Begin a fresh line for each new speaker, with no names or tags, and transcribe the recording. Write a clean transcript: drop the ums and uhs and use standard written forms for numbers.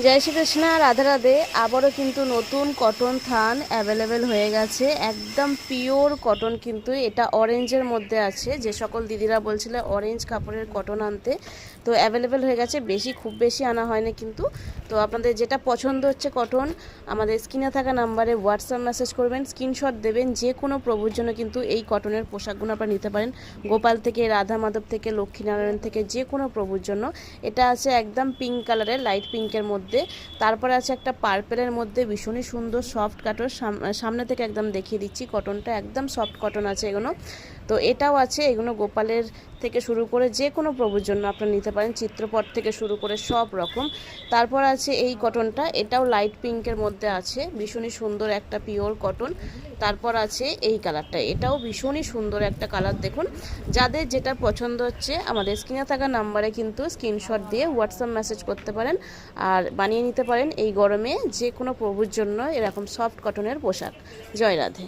জয় শ্রীকৃষ্ণ, রাধে রাধে। আবারও কিন্তু নতুন কটন থান অ্যাভেলেবেল হয়ে গেছে, একদম পিওর কটন। কিন্তু এটা অরেঞ্জের মধ্যে আছে, যে সকল দিদিরা বলছিল অরেঞ্জ কাপড়ের কটন আনতে, তো অ্যাভেলেবেল হয়ে গেছে। খুব বেশি আনা হয়নি কিন্তু। তো আপনাদের যেটা পছন্দ হচ্ছে কটন, আমাদের স্ক্রিনে থাকা নাম্বারে হোয়াটসঅ্যাপ মেসেজ করবেন, স্ক্রিনশট দেবেন। যে কোনো প্রভুর জন্য কিন্তু এই কটনের পোশাকগুলো আপনারা নিতে পারেন। গোপাল থেকে, রাধা মাধব থেকে, লক্ষ্মীনারায়ণ থেকে, যে কোনো প্রভুর জন্য। এটা আছে একদম পিঙ্ক কালারের, লাইট পিঙ্কের মধ্যে। তারপরে আছে একটা পার্পেলের মধ্যে, ভীষণই সুন্দর সফট কাটন। সামনে থেকে একদম দেখিয়ে দিচ্ছি, কটনটা একদম সফট কটন আছে এগুলো। তো এটাও আছে, এগুলো গোপালের থেকে শুরু করে যে কোনো প্রভুর জন্য আপনারা নিতে পারেন, চিত্রপট থেকে শুরু করে সব রকম। তারপর আছে এই কটনটা, এটাও লাইট পিঙ্কের মধ্যে আছে, ভীষণই সুন্দর একটা পিওর কটন। তারপর আছে এই কালারটা, এটাও ভীষণই সুন্দর একটা কালার। দেখুন, যাদের যেটা পছন্দ হচ্ছে আমাদের স্ক্রিনে থাকা নাম্বারে কিন্তু স্ক্রিনশট দিয়ে হোয়াটসঅ্যাপ মেসেজ করতে পারেন, আর বানিয়ে নিতে পারেন এই গরমে যে কোনো প্রভুর জন্য এরকম সফট কটনের পোশাক। জয় রাধে।